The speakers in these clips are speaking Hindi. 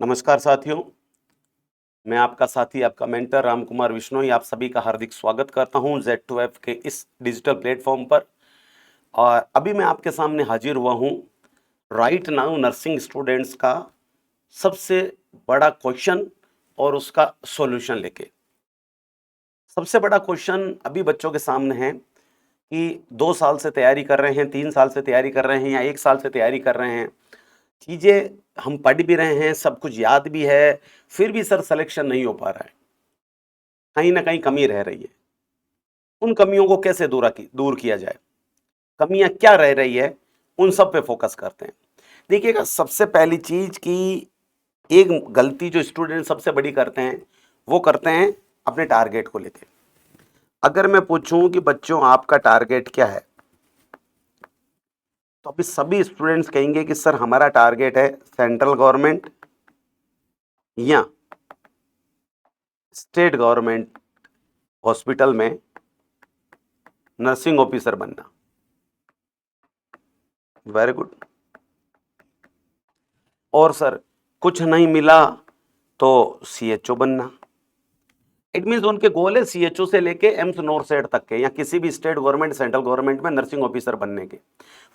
नमस्कार साथियों, मैं आपका साथी, आपका मेंटर राम कुमार विश्नोई आप सभी का हार्दिक स्वागत करता हूं Z2F के इस डिजिटल प्लेटफॉर्म पर। और अभी मैं आपके सामने हाजिर हुआ हूं राइट नाउ नर्सिंग स्टूडेंट्स का सबसे बड़ा क्वेश्चन और उसका सॉल्यूशन लेके। सबसे बड़ा क्वेश्चन अभी बच्चों के सामने है कि 2 साल से तैयारी कर रहे हैं, 3 साल से तैयारी कर रहे हैं या 1 साल से तैयारी कर रहे हैं। चीज़ें हम पढ़ भी रहे हैं, सब कुछ याद भी है, फिर भी सर सिलेक्शन नहीं हो पा रहा है। कहीं न कहीं कमी रह रही है। उन कमियों को कैसे दूर किया जाए? कमियाँ क्या रह रही है? उन सब पे फ़ोकस करते हैं। देखिएगा, सबसे पहली चीज़ कि एक गलती जो स्टूडेंट सबसे बड़ी करते हैं, वो करते हैं अपने टारगेट को लेके। अगर मैं पूछूँ कि बच्चों आपका टारगेट क्या है? तो अभी सभी स्टूडेंट्स कहेंगे कि सर हमारा टारगेट है सेंट्रल गवर्नमेंट या स्टेट गवर्नमेंट हॉस्पिटल में नर्सिंग ऑफिसर बनना। Very good. और सर कुछ नहीं मिला तो सीएचओ बनना। इट मीन्स उनके गोल है सीएचओ से लेके एम्स नॉरसेट तक के या किसी भी स्टेट गवर्नमेंट सेंट्रल गवर्नमेंट में नर्सिंग ऑफिसर बनने के।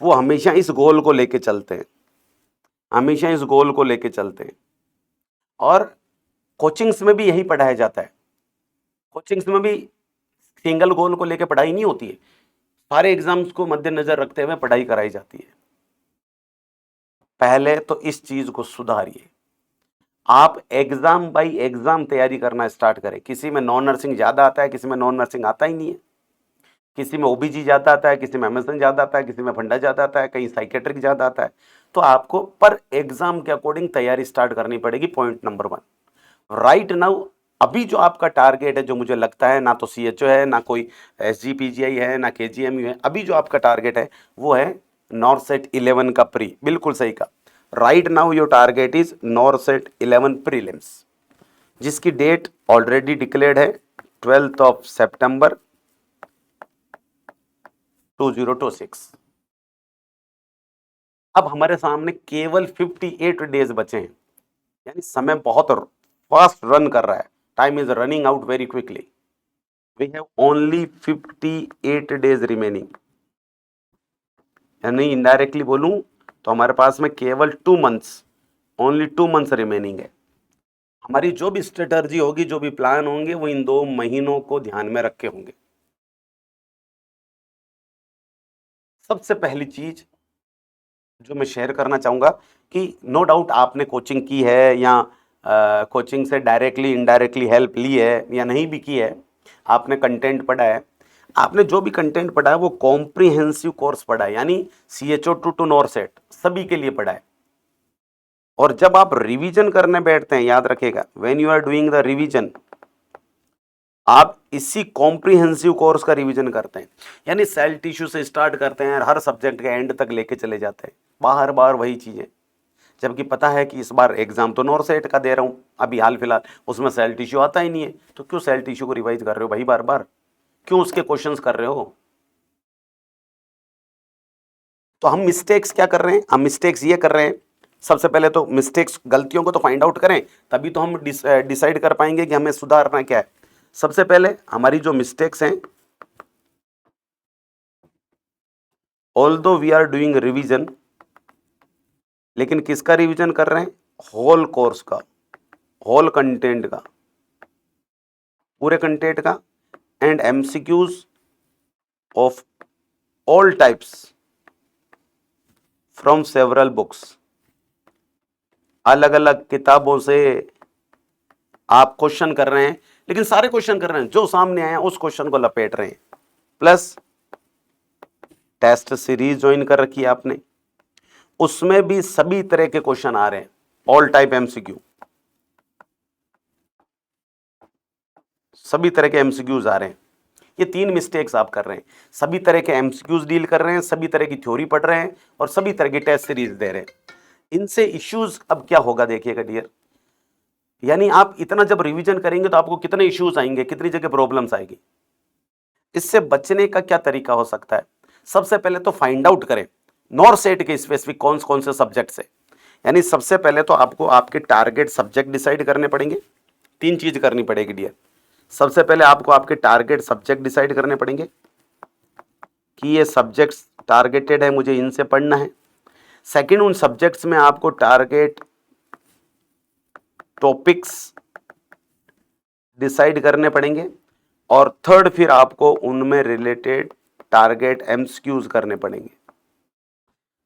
वो हमेशा इस गोल को लेके चलते हैं, हमेशा इस गोल को लेके चलते हैं। और कोचिंग्स में भी यही पढ़ाया जाता है। कोचिंग्स में भी सिंगल गोल को लेके पढ़ाई नहीं होती है, सारे एग्जाम्स को मद्देनजर रखते हुए पढ़ाई कराई जाती है। पहले तो इस चीज को सुधारिए। आप एग्जाम बाय एग्जाम तैयारी करना स्टार्ट करें। किसी में नॉन नर्सिंग ज्यादा आता है, किसी में नॉन नर्सिंग आता ही नहीं है। किसी में ओबीजी ज्यादा आता है, किसी में एमएसएन ज्यादा आता है, किसी में फंडा ज्यादा आता है, कहीं साइकेट्रिक ज्यादा आता है। तो आपको पर एग्जाम के अकॉर्डिंग तैयारी स्टार्ट करनी पड़ेगी। पॉइंट नंबर 1, राइट नाउ अभी जो आपका टारगेट है, जो मुझे लगता है ना तो सीएचओ है, ना कोई एसजीपीजीआई है, ना केजीएमयू है, अभी जो आपका टारगेट है वो है नॉरसेट 11 का प्री। बिल्कुल सही कहा। Right now your target is NORCET 11 prelims, जिसकी डेट ऑलरेडी डिक्लेयर्ड है 12 ऑफ सितंबर 2026। अब हमारे सामने केवल 58 डेज बचे हैं, यानी समय बहुत फास्ट रन कर रहा है। Time is running out very quickly. We have only 58 days remaining. यानी इनडायरेक्टली बोलूं तो हमारे पास में केवल 2 मंथ्स, ओनली 2 मंथ्स रिमेनिंग है। हमारी जो भी स्ट्रेटर्जी होगी, जो भी प्लान होंगे, वो इन 2 महीनों को ध्यान में रख के होंगे। सबसे पहली चीज जो मैं शेयर करना चाहूंगा कि नो डाउट आपने कोचिंग की है या कोचिंग से डायरेक्टली इनडायरेक्टली हेल्प ली है या नहीं भी की है, आपने कंटेंट पढ़ा है। आपने जो भी कंटेंट पढ़ा है वो कॉम्प्रिहेंसिव कोर्स पढ़ा है, यानी सीएचओ टू नॉरसेट सभी के लिए पढ़ा है। और जब आप रिवीजन करने बैठते हैं, याद रखिएगा, when you are doing the revision, आप इसी कॉम्प्रिहेंसिव कोर्स का रिवीजन करते हैं। यानी सेल टिश्यू से स्टार्ट करते हैं, हर सब्जेक्ट के एंड तक लेके चले जाते हैं, बार बार वही चीजें। जबकि पता है कि इस बार एग्जाम तो नॉरसेट का दे रहा हूं, अभी हाल फिलहाल उसमें सेल टिश्यू आता ही नहीं है, तो क्यों सेल टिश्यू को रिवाइज कर रहे हो भाई बार बार? क्यों उसके क्वेश्चंस कर रहे हो? तो हम मिस्टेक्स क्या कर रहे हैं? हम मिस्टेक्स ये कर रहे हैं, सबसे पहले तो मिस्टेक्स, गलतियों को तो फाइंड आउट करें, तभी तो हम डिसाइड कर पाएंगे कि हमें सुधारना क्या है। सबसे पहले हमारी जो मिस्टेक्स हैं, although we are doing revision, लेकिन किसका रिवीजन कर रहे हैं? होल कोर्स का, होल कंटेंट का, पूरे कंटेंट का, and MCQs of all types from several books. अलग अलग किताबों से आप क्वेश्चन कर रहे हैं, लेकिन सारे क्वेश्चन कर रहे हैं, जो सामने आया उस क्वेश्चन को लपेट रहे हैं। प्लस टेस्ट सीरीज ज्वाइन कर रखी है आपने, उसमें भी सभी तरह के क्वेश्चन आ रहे हैं, ऑल टाइप एमसीक्यू, सभी तरह के एमसीक्यूज आ रहे हैं। ये 3 मिस्टेक्स आप कर रहे हैं। सभी तरह के एमसीक्यूज डील कर रहे हैं, सभी तरह की थ्योरी पढ़ रहे हैं, और सभी तरह की टेस्ट सीरीज दे रहे हैं। इनसे इश्यूज अब क्या होगा देखिएगा डियर, यानी आप इतना जब रिवीजन करेंगे तो आपको कितने इश्यूज आएंगे, कितनी जगह प्रॉब्लम्स आएगी। इससे बचने का क्या तरीका हो सकता है? सबसे पहले तो फाइंड आउट करें नॉरसेट के स्पेसिफिक कौन कौन से सब्जेक्ट्स है, यानी सबसे पहले तो आपको आपके टारगेट सब्जेक्ट डिसाइड करने पड़ेंगे। 3 चीज करनी पड़ेगी डियर। सबसे पहले आपको आपके टारगेट सब्जेक्ट डिसाइड करने पड़ेंगे कि ये सब्जेक्ट्स टारगेटेड है, मुझे इनसे पढ़ना है। सेकंड, उन सब्जेक्ट्स में आपको टारगेट टॉपिक्स डिसाइड करने पड़ेंगे। और थर्ड, फिर आपको उनमें रिलेटेड टारगेट एमसीक्यूज करने पड़ेंगे।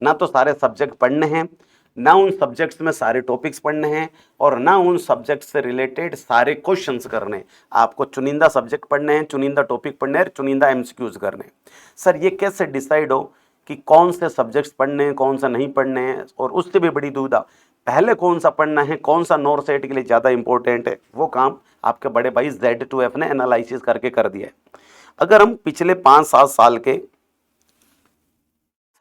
ना तो सारे सब्जेक्ट पढ़ने हैं, ना उन सब्जेक्ट्स में सारे टॉपिक्स पढ़ने हैं, और ना उन सब्जेक्ट से रिलेटेड सारे क्वेश्चंस करने हैं। आपको चुनिंदा सब्जेक्ट पढ़ने हैं, चुनिंदा टॉपिक पढ़ने हैं, चुनिंदा एमसीक्यूज करने हैं। सर ये कैसे डिसाइड हो कि कौन से सब्जेक्ट्स पढ़ने हैं, कौन सा नहीं पढ़ने हैं? और उससे भी बड़ी दुविधा, पहले कौन सा पढ़ना है, कौन सा नॉर सेट के लिए ज़्यादा इंपॉर्टेंट है, वो काम आपके बड़े भाई Z2F ने एनालिसिस करके कर दिया है। अगर हम पिछले 5-7 साल के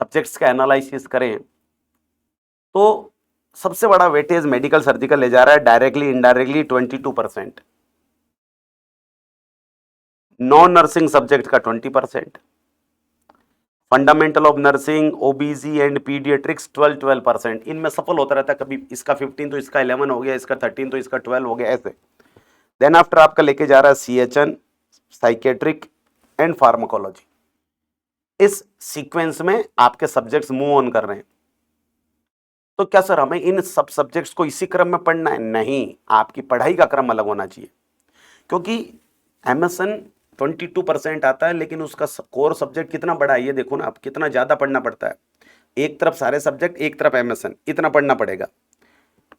सब्जेक्ट्स का एनालिसिस करें तो सबसे बड़ा वेटेज मेडिकल सर्जिकल ले जा रहा है, directly indirectly 22%, non nursing subject का 20%, fundamental of nursing, ओबीजी and paediatrics 12% इनमें सफल होता रहता है। कभी इसका 15 तो इसका 11 हो गया, इसका 13 तो इसका 12 हो गया, ऐसे। देन आफ्टर आपका लेके जा रहा है CHN, साइकेट्रिक एंड फार्माकोलॉजी। इस सीक्वेंस में आपके सब्जेक्ट्स मूव ऑन कर रहे हैं। तो क्या सर हमें इन सब सब्जेक्ट्स को इसी क्रम में पढ़ना है? नहीं, आपकी पढ़ाई का क्रम अलग होना चाहिए। क्योंकि MSN 22% आता है, लेकिन उसका कोर सब्जेक्ट कितना बड़ा है ये देखो ना, आप कितना ज्यादा पढ़ना पड़ता है। एक तरफ सारे सब्जेक्ट, एक तरफ MSN, इतना पढ़ना पड़ेगा।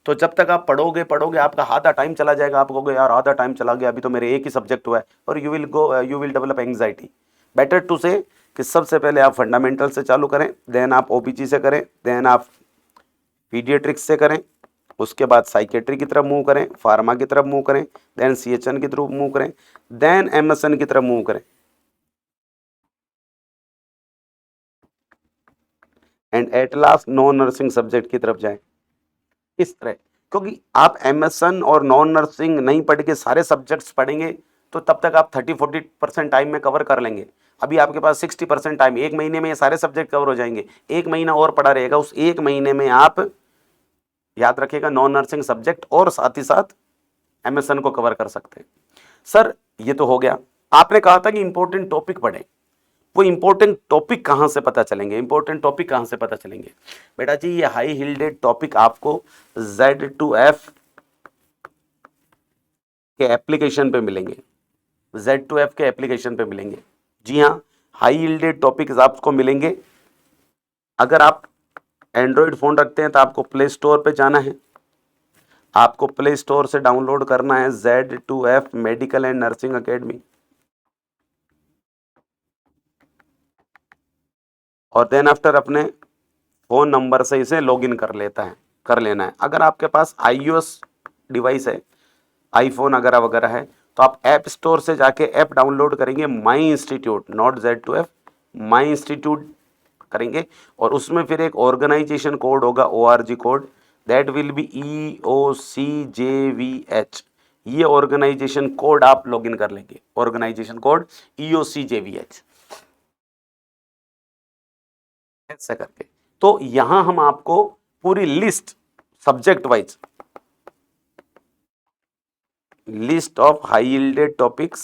तो जब तक आप पढ़ोगे पढ़ोगे आपका आधा टाइम चला जाएगा, आप कहोगे यार आधा टाइम चला गया, अभी तो मेरे एक ही सब्जेक्ट हुआ है, और you will develop anxiety. Better to say कि सबसे पहले आप फंडामेंटल से चालू करें, देन आप OPG से करें, देन आप पीडियाट्रिक्स से करें, उसके बाद साइकेट्री की तरफ मूव करें, फार्मा की तरफ मूव करें, देन CHN की तरफ मूव करें, देन MSN की तरफ मूव करें, and at last non nursing subject की तरफ जाएं। इस तरह, क्योंकि आप MSN और नॉन नर्सिंग नहीं पढ़ के सारे सब्जेक्ट्स पढ़ेंगे तो तब तक आप 30-40% टाइम में कवर कर लेंगे। अभी आपके पास 60% टाइम, एक महीने में ये सारे सब्जेक्ट कवर हो जाएंगे। एक महीना और पड़ा रहेगा, उस एक महीने में आप याद रखिएगा नॉन नर्सिंग सब्जेक्ट और साथ ही साथ MSN को कवर कर सकते हैं। सर ये तो हो गया। आपने कहा था कि इंपॉर्टेंट टॉपिक पढ़ें, वो इंपॉर्टेंट टॉपिक कहां से पता चलेंगे? इंपॉर्टेंट टॉपिक कहां से पता चलेंगे बेटा जी? ये हाई हिल्डेड टॉपिक आपको Z2F के एप्लीकेशन पे मिलेंगे, Z2F के एप्लीकेशन पे मिलेंगे। जी हाँ, हाई हिल्डेड टॉपिक्स आपको मिलेंगे। अगर आप एंड्रॉयड फोन रखते हैं तो आपको प्ले स्टोर पे जाना है, आपको प्ले स्टोर से डाउनलोड करना है Z2F medical and nursing academy, और देन आफ्टर अपने फोन नंबर से इसे लॉगिन कर लेना है। अगर आपके पास iOS डिवाइस है, आईफोन वगैरह है, तो आप ऐप स्टोर से जाके ऐप डाउनलोड करेंगे, my institute, not Z2F, my institute करेंगे, और उसमें फिर एक ऑर्गेनाइजेशन कोड होगा, ORG code, that will be EOCJVH। ये ऑर्गेनाइजेशन कोड आप लॉगिन कर लेंगे, ऑर्गेनाइजेशन कोड EOCJVH ऐसा करके। तो यहां हम आपको पूरी list, subject wise list of high yielded topics,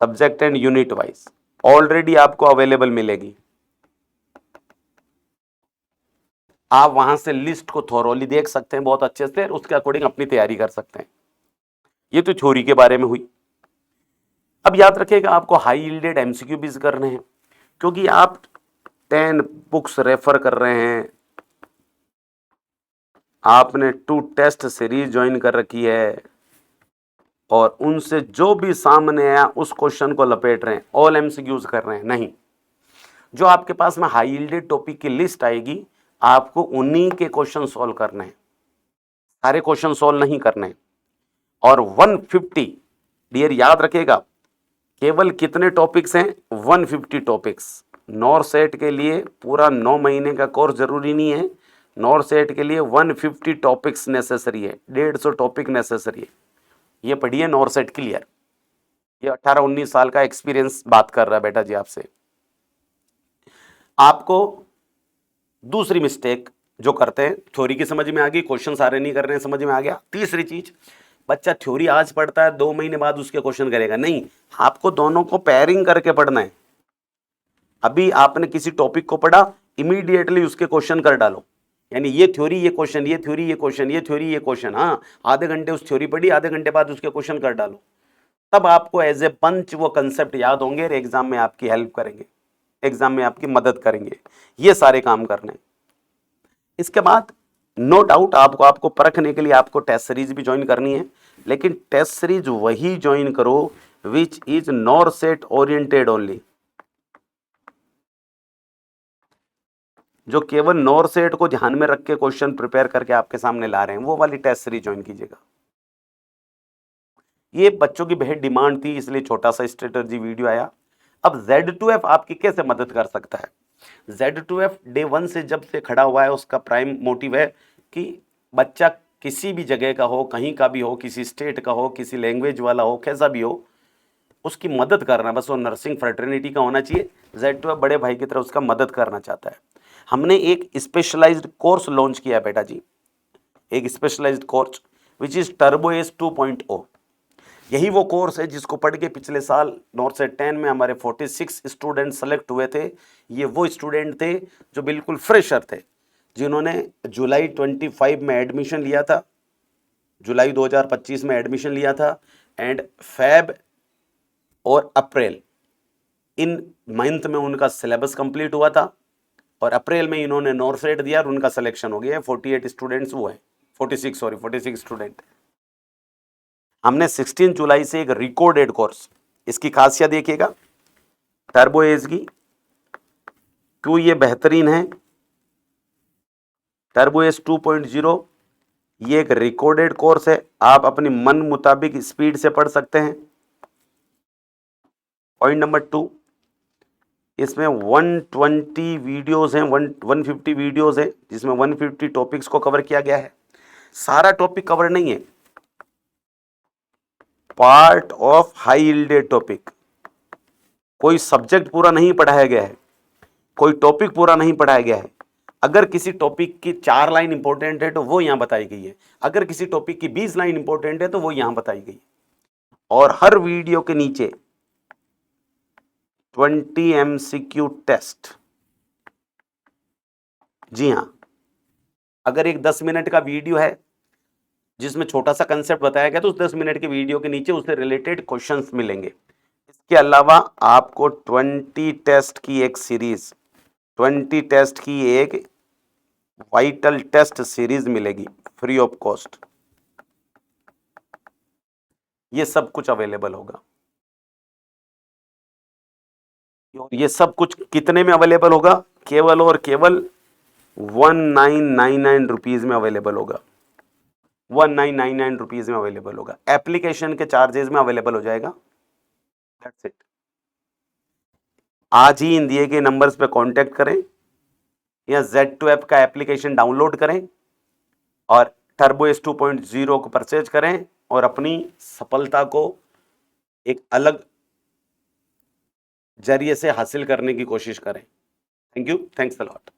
subject and unit wise already आपको अवेलेबल मिलेगी। आप वहां से लिस्ट को थोरोली देख सकते हैं बहुत अच्छे से, उसके अकॉर्डिंग अपनी तैयारी कर सकते हैं। ये तो थ्योरी के बारे में हुई। अब याद रखिएगा आपको हाई यील्डेड MCQ भी करने हैं, क्योंकि आप 10 बुक्स रेफर कर रहे हैं, आपने 2 टेस्ट सीरीज ज्वाइन कर रखी है, और उनसे जो भी सामने आया उस क्वेश्चन को लपेट रहे हैं, ऑल MCQs कर रहे हैं। नहीं, जो आपके पास में हाई यील्डेड टॉपिक की लिस्ट आएगी, आपको उन्हीं के क्वेश्चन सॉल्व करने हैं, सारे क्वेश्चन सॉल्व नहीं करने। और 150 डियर याद रखिएगा, केवल कितने टॉपिक्स हैं? 150 टॉपिक्स। नॉर सेट के लिए पूरा 9 महीने का कोर्स जरूरी नहीं है, नॉर सेट के लिए 150 टॉपिक्स नेसेसरी है, 150 टॉपिक नेसेसरी है। ये पढ़िए नॉर सेट क्लियर। ये 18-19 साल का एक्सपीरियंस बात कर रहा है बेटा जी आपसे। आपको दूसरी मिस्टेक जो करते हैं, थ्योरी की समझ में आ गई, क्वेश्चन सारे नहीं कर रहे हैं, समझ में आ गया। तीसरी चीज, बच्चा थ्योरी आज पढ़ता है, 2 महीने बाद उसके क्वेश्चन करेगा, नहीं, आपको दोनों को पेयरिंग करके पढ़ना है। अभी आपने किसी टॉपिक को पढ़ा, इमीडिएटली उसके क्वेश्चन कर डालो, यानी ये थ्योरी ये क्वेश्चन, ये थ्योरी ये क्वेश्चन, ये थ्योरी ये क्वेश्चन। हाँ, आधे घंटे उस थ्योरी पढ़ी, आधे घंटे बाद उसके क्वेश्चन कर डालो, तब आपको एज ए पंच वो कंसेप्ट याद होंगे और एग्जाम में आपकी हेल्प करेंगे, एग्जाम में आपकी मदद करेंगे। ये सारे काम करने। इसके बाद नो डाउट आपको परखने के लिए आपको टेस्ट सीरीज भी ज्वाइन करनी है, लेकिन टेस्ट सीरीज वही ज्वाइन करो which is nor set oriented only, जो केवल नॉर सेट को ध्यान में रख के क्वेश्चन प्रिपेयर करके आपके सामने ला रहे हैं, वो वाली टेस्ट सीरीज ज्वाइन कीजिएगा। ये बच्चों की बेहद डिमांड थी, इसलिए छोटा सा स्ट्रेटजी वीडियो आया। अब Z2F आपकी कैसे मदद कर सकता है? Z2F डे 1 से जब से खड़ा हुआ है, उसका प्राइम मोटिव है कि बच्चा किसी भी जगह का हो, कहीं का भी हो, किसी स्टेट का हो, किसी लैंग्वेज वाला हो, कैसा भी हो, उसकी मदद करना, बस वो नर्सिंग फ्रेटर्निटी का होना चाहिए। Z2F बड़े भाई की तरह उसका मदद करना चाहता है। हमने एक स्पेशलाइज्ड कोर्स लॉन्च किया बेटा जी, एक specialized course which is turbo S 2.0। यही वो कोर्स है जिसको पढ़ के पिछले साल नॉर्थ सेट 10 में हमारे 46 स्टूडेंट सेलेक्ट हुए थे। ये वो स्टूडेंट थे जो बिल्कुल फ्रेशर थे, जिन्होंने जुलाई 25 में एडमिशन लिया था, जुलाई 2025 में एडमिशन लिया था, एंड फेब और अप्रैल इन मंथ में उनका सिलेबस कंप्लीट हुआ था, और अप्रैल में इन्होंने नॉर्थ सेट दिया और उनका सिलेक्शन हो गया। 48 स्टूडेंट्स वो है, 46 स्टूडेंट। हमने 16 जुलाई से एक रिकॉर्डेड कोर्स, इसकी खासियत देखिएगा टर्बो एज की, क्यों ये बेहतरीन है। टर्बो एज 2.0 ये एक रिकॉर्डेड कोर्स है, आप अपनी मन मुताबिक स्पीड से पढ़ सकते हैं। पॉइंट नंबर 2, इसमें 120 वीडियोस हैं, 150 वीडियोस हैं, जिसमें 150 टॉपिक्स को कवर किया गया है। सारा टॉपिक कवर नहीं है, part of high yielded topic. कोई सब्जेक्ट पूरा नहीं पढ़ाया गया है, कोई टॉपिक पूरा नहीं पढ़ाया गया है। अगर किसी टॉपिक की 4 लाइन इंपॉर्टेंट है तो वो यहां बताई गई है, अगर किसी टॉपिक की 20 लाइन इंपॉर्टेंट है तो वो यहां बताई गई है। और हर वीडियो के नीचे 20 MCQ टेस्ट। जी हां, अगर एक 10 मिनट का वीडियो है जिसमें छोटा सा कंसेप्ट बताया गया, तो उस 10 मिनट के वीडियो के नीचे उससे रिलेटेड क्वेश्चंस मिलेंगे। इसके अलावा आपको 20 टेस्ट की एक सीरीज, 20 टेस्ट की एक वाइटल टेस्ट सीरीज मिलेगी फ्री ऑफ कॉस्ट। ये सब कुछ अवेलेबल होगा। ये सब कुछ कितने में अवेलेबल होगा? केवल और केवल 1999 रुपीज में अवेलेबल होगा। 1999 रुपीज में अवेलेबल होगा। एप्लीकेशन के चार्जेस में अवेलेबल हो जाएगा। That's it. आज ही इन दिए गए नंबर्स पे कांटेक्ट करें या Z2F का एप्लीकेशन डाउनलोड करें और टर्बो एस 2.0 को परचेज करें और अपनी सफलता को एक अलग जरिए से हासिल करने की कोशिश करें। Thank you, thanks a lot.